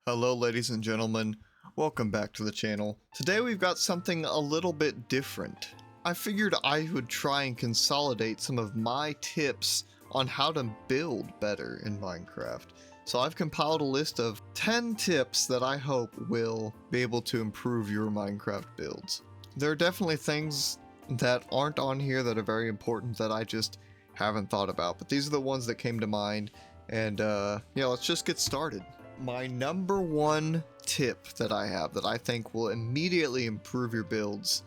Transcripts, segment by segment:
Hello ladies and gentlemen, welcome back to the channel. Today we've got something a little bit different. I figured I would try and consolidate some of my tips on how to build better in Minecraft. So I've compiled a list of 10 tips that I hope will be able to improve your Minecraft builds. There are definitely things that aren't on here that are very important that I just haven't thought about, but these are the ones that came to mind, and yeah, let's just get started. My number one tip that I have that I think will immediately improve your builds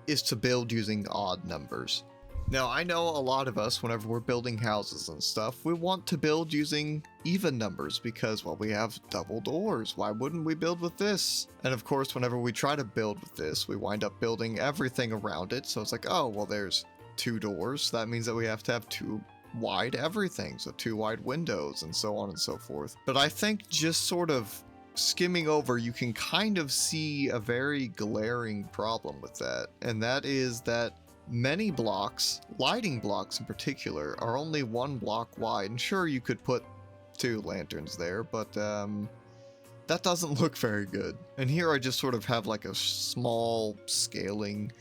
is to build using odd numbers. Now, I know a lot of us, whenever we're building houses and stuff, we want to build using even numbers because, well, we have double doors. Why wouldn't we build with this? And of course, whenever we try to build with this, we wind up building everything around it. So it's like, oh, well, there's two doors. So that means that we have to have two wide everything, so two wide windows and so on and so forth. But I think just sort of skimming over, you can kind of see a very glaring problem with that, and that is that many blocks, lighting blocks in particular, are only one block wide. And sure, you could put two lanterns there, but that doesn't look very good. And here I just sort of have like a small scaling.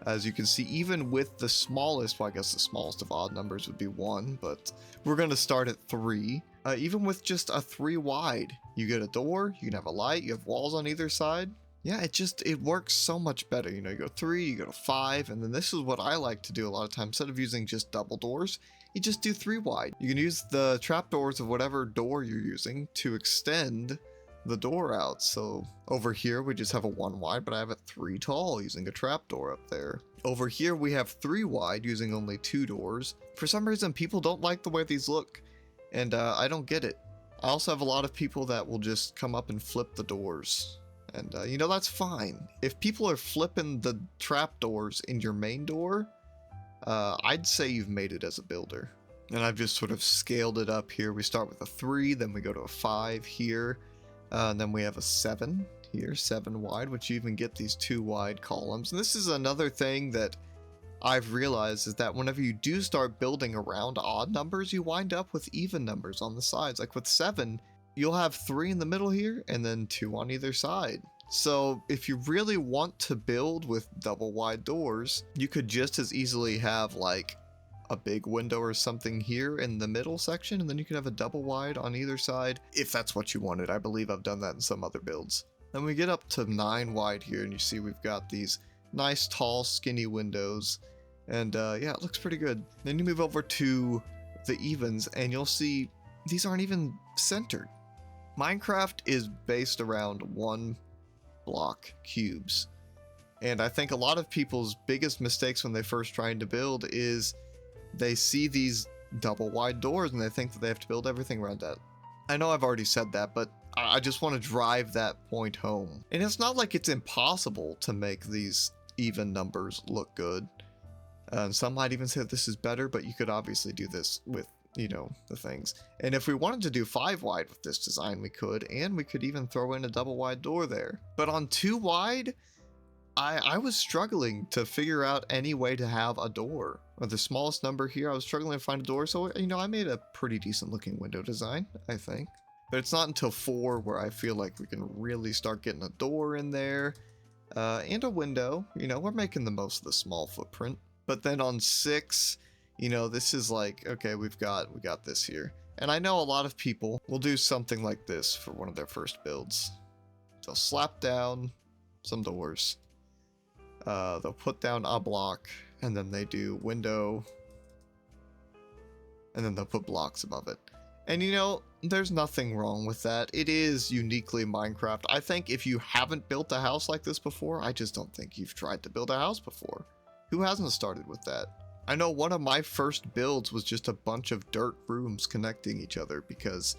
As you can see, even with the smallest, well, I guess the smallest of odd numbers would be 1, but we're going to start at 3. Even with just a 3 wide, you get a door, you can have a light, you have walls on either side. Yeah, it works so much better. You know, you go 3, you go to 5, and then this is what I like to do a lot of times. Instead of using just double doors, you just do 3 wide. You can use the trapdoors of whatever door you're using to extend the door out. So over here we just have a 1 wide, but I have it 3 tall using a trapdoor up there. Over here we have 3 wide using only 2 doors. For some reason people don't like the way these look, and I don't get it. I also have a lot of people that will just come up and flip the doors, and you know, that's fine. If people are flipping the trapdoors in your main door, I'd say you've made it as a builder. And I've just sort of scaled it up here. We start with a 3, then we go to a 5 here. And then we have a 7 here, 7 wide, which you even get these 2 wide columns. And this is another thing that I've realized, is that whenever you do start building around odd numbers, you wind up with even numbers on the sides. Like with 7, you'll have 3 in the middle here and then 2 on either side. So if you really want to build with double wide doors, you could just as easily have like a big window or something here in the middle section, and then you can have a double wide on either side if that's what you wanted. I believe I've done that in some other builds. Then we get up to 9 wide here, and you see we've got these nice tall skinny windows, and yeah, it looks pretty good. Then you move over to the evens, and you'll see these aren't even centered. Minecraft is based around 1 block cubes, and I think a lot of people's biggest mistakes when they first trying to build is they see these double wide doors and they think that they have to build everything around that. I know I've already said that, but I just want to drive that point home. And it's not like it's impossible to make these even numbers look good. And some might even say that this is better, but you could obviously do this with, you know, the things. And if we wanted to do 5 wide with this design, we could, and we could even throw in a double wide door there. But on 2 wide, I was struggling to figure out any way to have a door. Or the smallest number here, I was struggling to find a door, so, you know, I made a pretty decent looking window design, I think. But it's not until 4 where I feel like we can really start getting a door in there, and a window. You know, we're making the most of the small footprint. But then on 6, you know, this is like, okay, we got this here. And I know a lot of people will do something like this for one of their first builds. They'll slap down some doors. They'll put down a block, and then they do window, and then they'll put blocks above it. And you know, there's nothing wrong with that. It is uniquely Minecraft. I think if you haven't built a house like this before, I just don't think you've tried to build a house before. Who hasn't started with that? I know one of my first builds was just a bunch of dirt rooms connecting each other because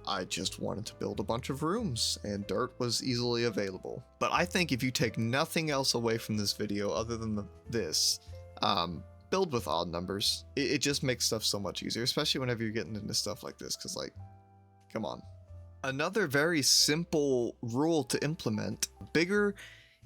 I just wanted to build a bunch of rooms, and dirt was easily available. But I think if you take nothing else away from this video other than this, build with odd numbers. It just makes stuff so much easier, especially whenever you're getting into stuff like this, because, like, come on. Another very simple rule to implement: bigger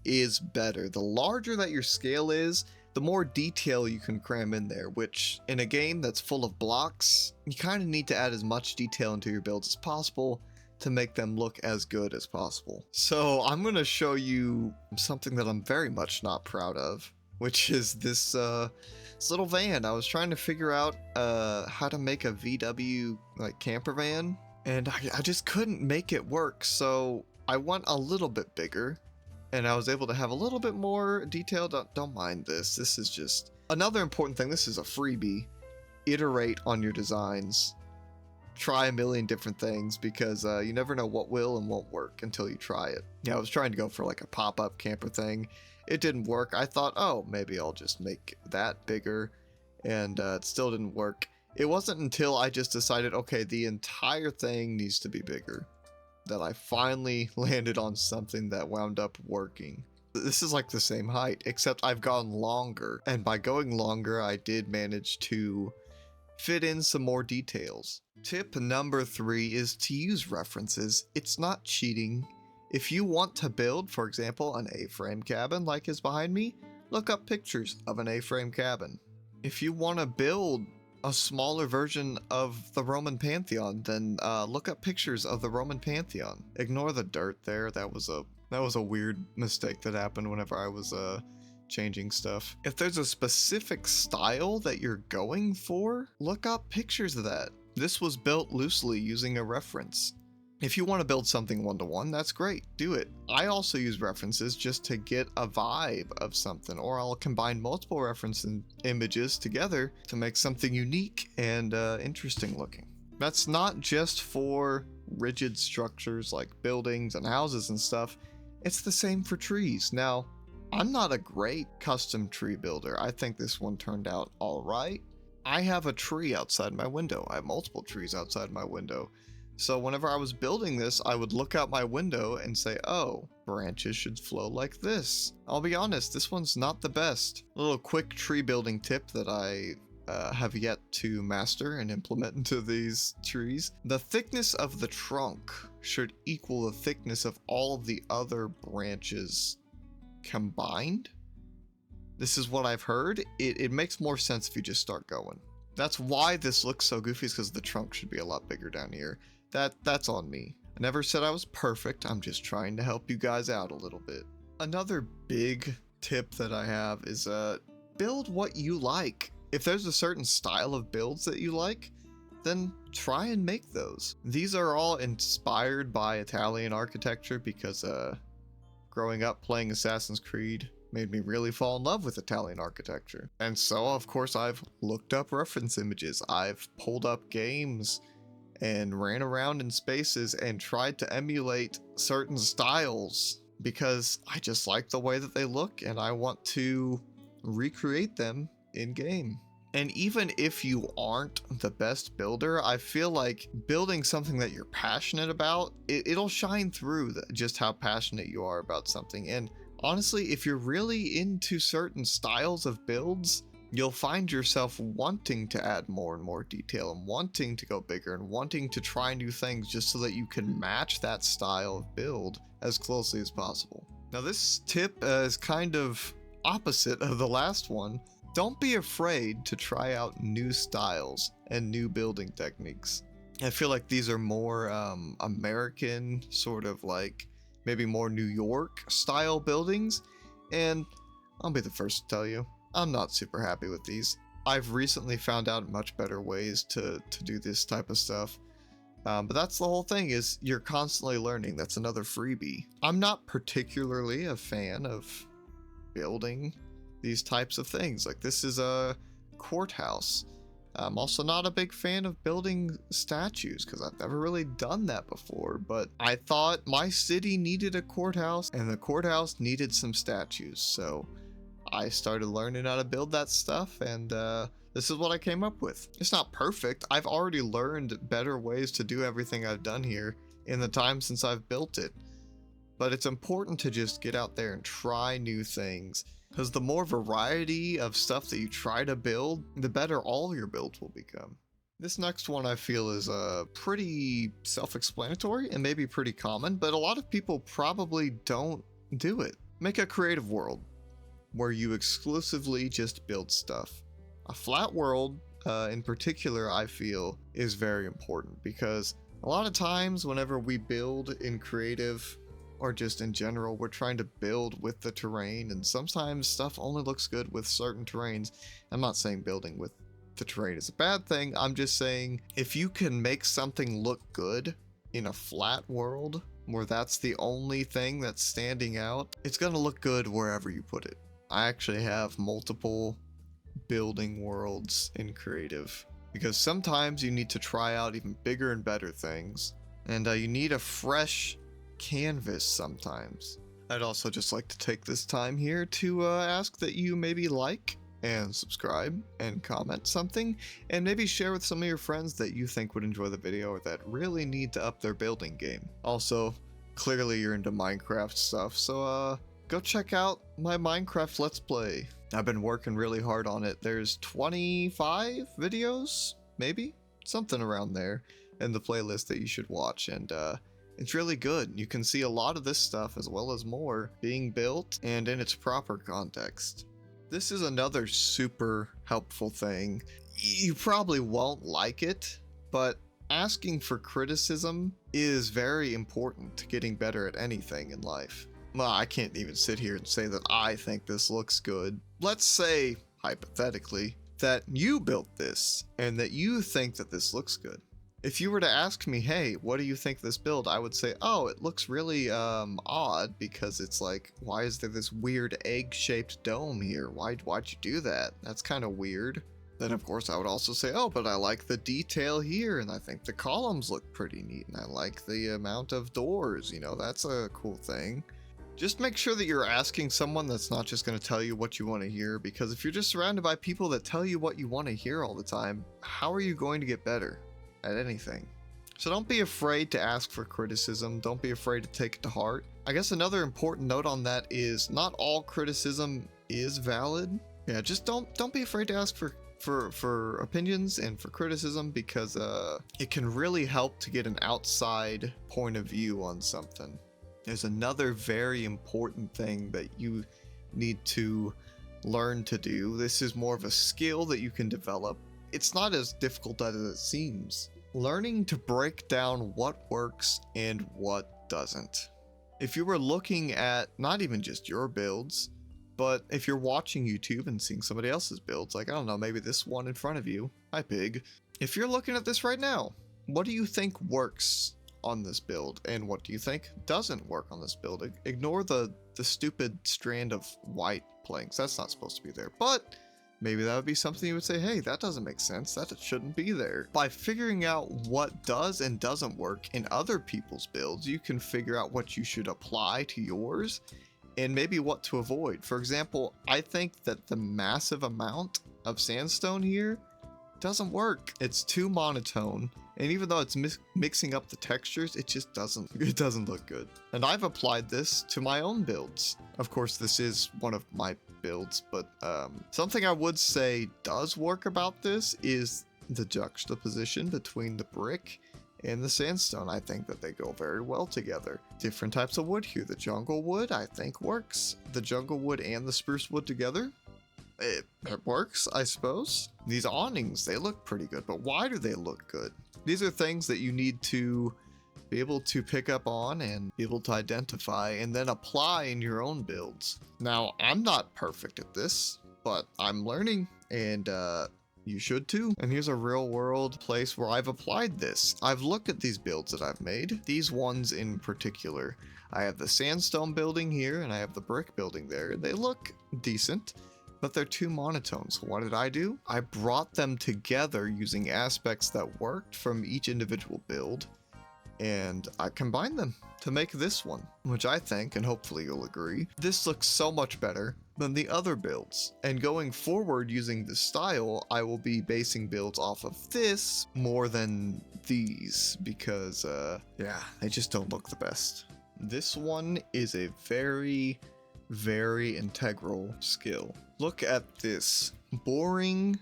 is better. The larger that your scale is, the more detail you can cram in there, which in a game that's full of blocks, you kind of need to add as much detail into your builds as possible to make them look as good as possible. So I'm going to show you something that I'm very much not proud of, which is this little van. I was trying to figure out how to make a VW like camper van, and I just couldn't make it work. So I went a little bit bigger, and I was able to have a little bit more detail. Don't mind this. This is just another important thing. This is a freebie. Iterate on your designs. Try a million different things, because you never know what will and won't work until you try it. Yeah, I was trying to go for like a pop-up camper thing. It didn't work. I thought, oh, maybe I'll just make that bigger, and it still didn't work. It wasn't until I just decided, okay, the entire thing needs to be bigger, that I finally landed on something that wound up working. This is like the same height, except I've gone longer, and by going longer, I did manage to fit in some more details. Tip number 3 is to use references. It's not cheating. If you want to build, for example, an A-frame cabin like is behind me, look up pictures of an A-frame cabin. If you want to build a smaller version of the Roman Pantheon, then look up pictures of the Roman Pantheon. Ignore the dirt there. That was a weird mistake that happened whenever I was changing stuff. If there's a specific style that you're going for, look up pictures of that. This was built loosely using a reference. If you want to build something one-to-one, that's great, do it. I also use references just to get a vibe of something, or I'll combine multiple reference images together to make something unique and interesting looking. That's not just for rigid structures like buildings and houses and stuff, it's the same for trees. Now, I'm not a great custom tree builder. I think this one turned out all right. I have a tree outside my window. I have multiple trees outside my window. So whenever I was building this, I would look out my window and say, oh, branches should flow like this. I'll be honest, this one's not the best. A little quick tree building tip that I have yet to master and implement into these trees. The thickness of the trunk should equal the thickness of all of the other branches combined. This is what I've heard. It makes more sense if you just start going. That's why this looks so goofy, is because the trunk should be a lot bigger down here. That's on me. I never said I was perfect. I'm just trying to help you guys out a little bit. Another big tip that I have is build what you like. If there's a certain style of builds that you like, then try and make those. These are all inspired by Italian architecture, because growing up playing Assassin's Creed made me really fall in love with Italian architecture. And so, of course, I've looked up reference images. I've pulled up games and ran around in spaces and tried to emulate certain styles, because I just like the way that they look and I want to recreate them in game. And even if you aren't the best builder, I feel like building something that you're passionate about, it'll shine through just how passionate you are about something. And honestly, if you're really into certain styles of builds, you'll find yourself wanting to add more and more detail, and wanting to go bigger, and wanting to try new things just so that you can match that style of build as closely as possible. Now, this tip is kind of opposite of the last one. Don't be afraid to try out new styles and new building techniques. I feel like these are more American, sort of like maybe more New York style buildings, and I'll be the first to tell you, I'm not super happy with these. I've recently found out much better ways to do this type of stuff. But that's the whole thing, is you're constantly learning. That's another freebie. I'm not particularly a fan of building these types of things. Like, this is a courthouse. I'm also not a big fan of building statues, because I've never really done that before, but I thought my city needed a courthouse and the courthouse needed some statues. So I started learning how to build that stuff, and this is what I came up with. It's not perfect. I've already learned better ways to do everything I've done here in the time since I've built it. But it's important to just get out there and try new things, because the more variety of stuff that you try to build, the better all your builds will become. This next one I feel is pretty self-explanatory and maybe pretty common, but a lot of people probably don't do it. Make a creative world where you exclusively just build stuff. A flat world, in particular, I feel is very important, because A lot of times whenever we build in creative or just in general, we're trying to build with the terrain, and sometimes stuff only looks good with certain terrains. I'm not saying building with the terrain is a bad thing. I'm just saying if you can make something look good in a flat world where that's the only thing that's standing out, it's gonna look good wherever you put it. I actually have multiple building worlds in creative because sometimes you need to try out even bigger and better things, and you need a fresh canvas sometimes. I'd also just like to take this time here to ask that you maybe like and subscribe and comment something, and maybe share with some of your friends that you think would enjoy the video or that really need to up their building game. Also, clearly you're into Minecraft stuff, so go check out my Minecraft Let's Play. I've been working really hard on it. There's 25 videos, maybe? Something around there in the playlist that you should watch, and it's really good. You can see a lot of this stuff as well as more being built and in its proper context. This is another super helpful thing. You probably won't like it, but asking for criticism is very important to getting better at anything in life. Well, I can't even sit here and say that I think this looks good. Let's say, hypothetically, that you built this and that you think that this looks good. If you were to ask me, hey, what do you think of this build? I would say, oh, it looks really odd because it's like, why is there this weird egg-shaped dome here? Why'd you do that? That's kind of weird. Then of course I would also say, oh, but I like the detail here, and I think the columns look pretty neat, and I like the amount of doors, you know, that's a cool thing. Just make sure that you're asking someone that's not just going to tell you what you want to hear, because if you're just surrounded by people that tell you what you want to hear all the time, how are you going to get better at anything? So don't be afraid to ask for criticism. Don't be afraid to take it to heart. I guess another important note on that is not all criticism is valid. Yeah, just don't be afraid to ask for opinions and for criticism, because it can really help to get an outside point of view on something. There's another very important thing that you need to learn to do. This is more of a skill that you can develop. It's not as difficult as it seems. Learning to break down what works and what doesn't. If you were looking at not even just your builds, but if you're watching YouTube and seeing somebody else's builds, like, I don't know, maybe this one in front of you, hi pig. If you're looking at this right now, what do you think works on this build, and what do you think doesn't work on this build? Ignore the stupid strand of white planks. That's not supposed to be there, but maybe that would be something you would say, hey, that doesn't make sense, that shouldn't be there. By figuring out what does and doesn't work in other people's builds, you can figure out what you should apply to yours and maybe what to avoid. For example, I think that the massive amount of sandstone here doesn't work. It's too monotone, and even though it's mixing up the textures, it just doesn't look good. And I've applied this to my own builds. Of course, this is one of my builds, but something I would say does work about this is the juxtaposition between the brick and the sandstone. I think that they go very well together. Different types of wood here. The jungle wood, I think, works. The jungle wood and the spruce wood together, it works, I suppose. These awnings, they look pretty good, but why do they look good? These are things that you need to be able to pick up on and be able to identify and then apply in your own builds. Now, I'm not perfect at this, but I'm learning, and you should too. And here's a real world place where I've applied this. I've looked at these builds that I've made, these ones in particular. I have the sandstone building here and I have the brick building there. They look decent, but they're too monotone. So what did I do? I brought them together using aspects that worked from each individual build, and I combined them to make this one, which I think, and hopefully you'll agree, this looks so much better than the other builds. And going forward using this style, I will be basing builds off of this more than these, because yeah, they just don't look the best. This one is a very integral skill. Look at this boring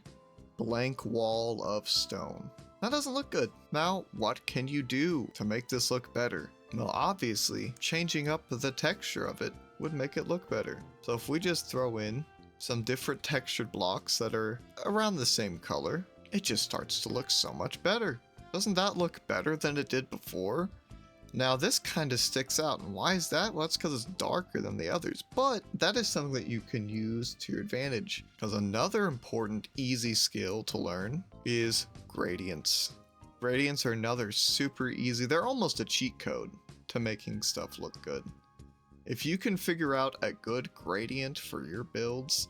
blank wall of stone. That doesn't look good. Now, what can you do to make this look better? Well, obviously, changing up the texture of it would make it look better. So if we just throw in some different textured blocks that are around the same color, it just starts to look so much better. Doesn't that look better than it did before? Now this kind of sticks out, and why is that? Well, that's because it's darker than the others, but that is something that you can use to your advantage. Because another important easy skill to learn is gradients. Gradients are another super easy, they're almost a cheat code to making stuff look good. If you can figure out a good gradient for your builds,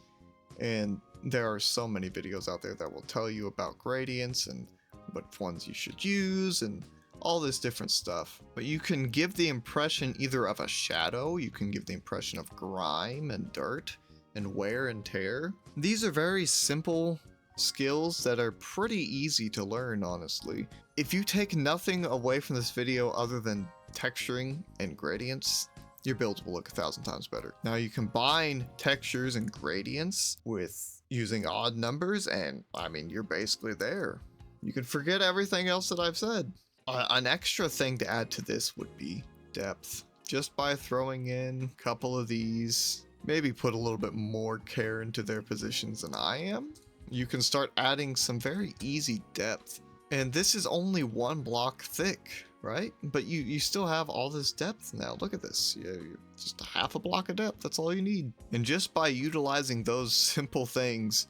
and there are so many videos out there that will tell you about gradients and what ones you should use and all this different stuff. But you can give the impression either of a shadow, you can give the impression of grime and dirt and wear and tear. These are very simple skills that are pretty easy to learn, honestly. If you take nothing away from this video other than texturing and gradients, your builds will look 1,000 times better. Now you combine textures and gradients with using odd numbers, and I mean, you're basically there. You can forget everything else that I've said. An extra thing to add to this would be depth. Just by throwing in a couple of these, maybe put a little bit more care into their positions than I am, you can start adding some very easy depth. And this is only 1 block thick, right? But you still have all this depth now. Look at this. You're just a half a block of depth. That's all you need. And just by utilizing those simple things,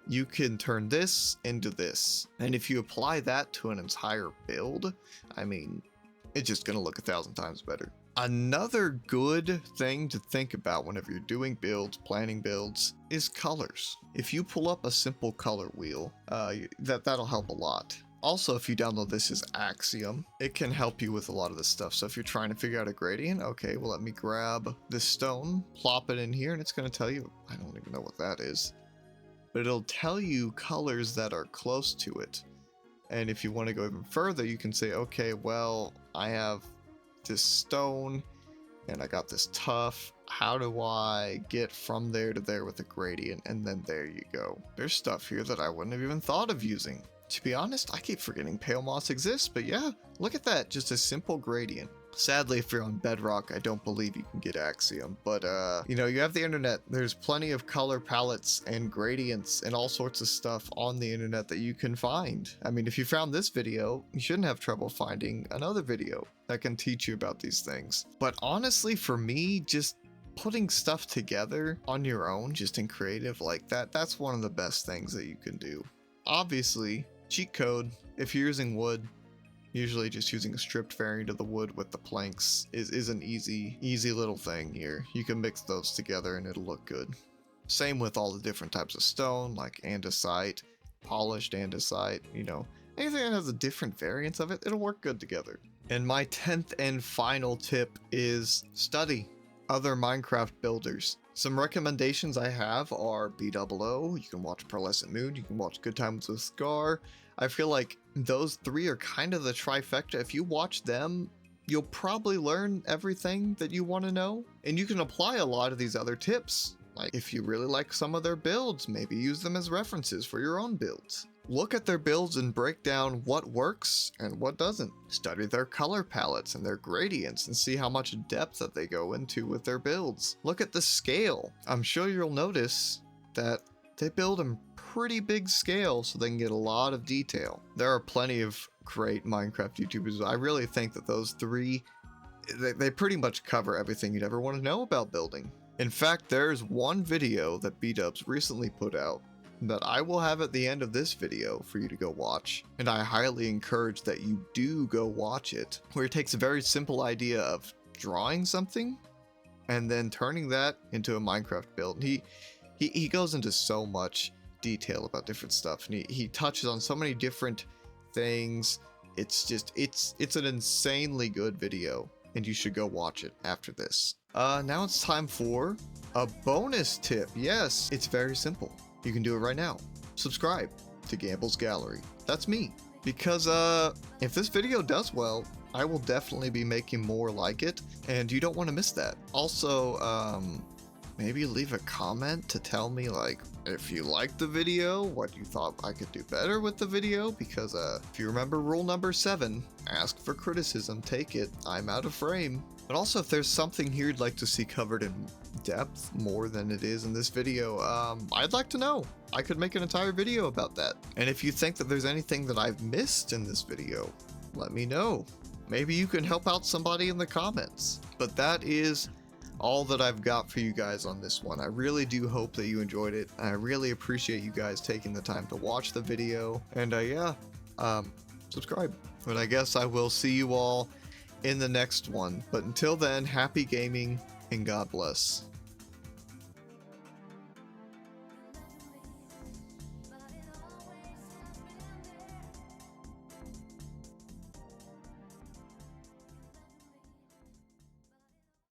you can turn this into this. And if you apply that to an entire build, I mean, it's just gonna look 1,000 times better. Another good thing to think about whenever you're doing builds, planning builds, is colors. If you pull up a simple color wheel, that'll help a lot. Also, if you download this as Axiom, it can help you with a lot of this stuff. So if you're trying to figure out a gradient, okay, well, let me grab this stone, plop it in here, and it's gonna tell you, I don't even know what that is, but it'll tell you colors that are close to it. And if you want to go even further, you can say, okay, well, I have this stone and I got this tuff. How do I get from there to there with a gradient? And then there you go. There's stuff here that I wouldn't have even thought of using. To be honest, I keep forgetting pale moss exists, but yeah, look at that, just a simple gradient. Sadly, if you're on Bedrock, I don't believe you can get Axiom, but you know, you have the internet. There's plenty of color palettes and gradients and all sorts of stuff on the internet that you can find. I mean, if you found this video, you shouldn't have trouble finding another video that can teach you about these things. But honestly, for me, just putting stuff together on your own, just in creative like that, that's one of the best things that you can do. Obviously, cheat code, if you're using wood, usually just using a stripped variant of the wood with the planks is an easy little thing here. You can mix those together and it'll look good. Same with all the different types of stone, like andesite, polished andesite, you know, anything that has a different variance of it, it'll work good together. And my 10th and final tip is study other Minecraft builders. Some recommendations I have are B00, you can watch Pearlescent Moon, you can watch Good Times with Scar. I feel like those 3 are kind of the trifecta. If you watch them, you'll probably learn everything that you want to know. And you can apply a lot of these other tips. Like if you really like some of their builds, maybe use them as references for your own builds. Look at their builds and break down what works and what doesn't. Study their color palettes and their gradients and see how much depth that they go into with their builds. Look at the scale. I'm sure you'll notice that they build in pretty big scale so they can get a lot of detail. There are plenty of great Minecraft YouTubers. I really think that those 3, they pretty much cover everything you'd ever want to know about building. In fact, there's one video that B-Dubs recently put out that I will have at the end of this video for you to go watch, and I highly encourage that you do go watch it, where he takes a very simple idea of drawing something and then turning that into a Minecraft build. He goes into so much detail about different stuff, and he touches on so many different things. It's just it's an insanely good video, and you should go watch it after this. Now it's time for a bonus tip. Yes, it's very simple. You can do it right now. Subscribe to Gamble's Gallery. That's me. Because if this video does well, I will definitely be making more like it, and you don't want to miss that. Also, maybe leave a comment to tell me, like, if you liked the video, what you thought I could do better with the video, because if you remember rule number 7, ask for criticism, take it, I'm out of frame. But also, if there's something here you'd like to see covered in depth more than it is in this video, I'd like to know. I could make an entire video about that. And if you think that there's anything that I've missed in this video, let me know. Maybe you can help out somebody in the comments. But that is all that I've got for you guys on this one. I really do hope that you enjoyed it. I really appreciate you guys taking the time to watch the video. And yeah, subscribe. But I guess I will see you all in the next one. But until then, happy gaming and God bless.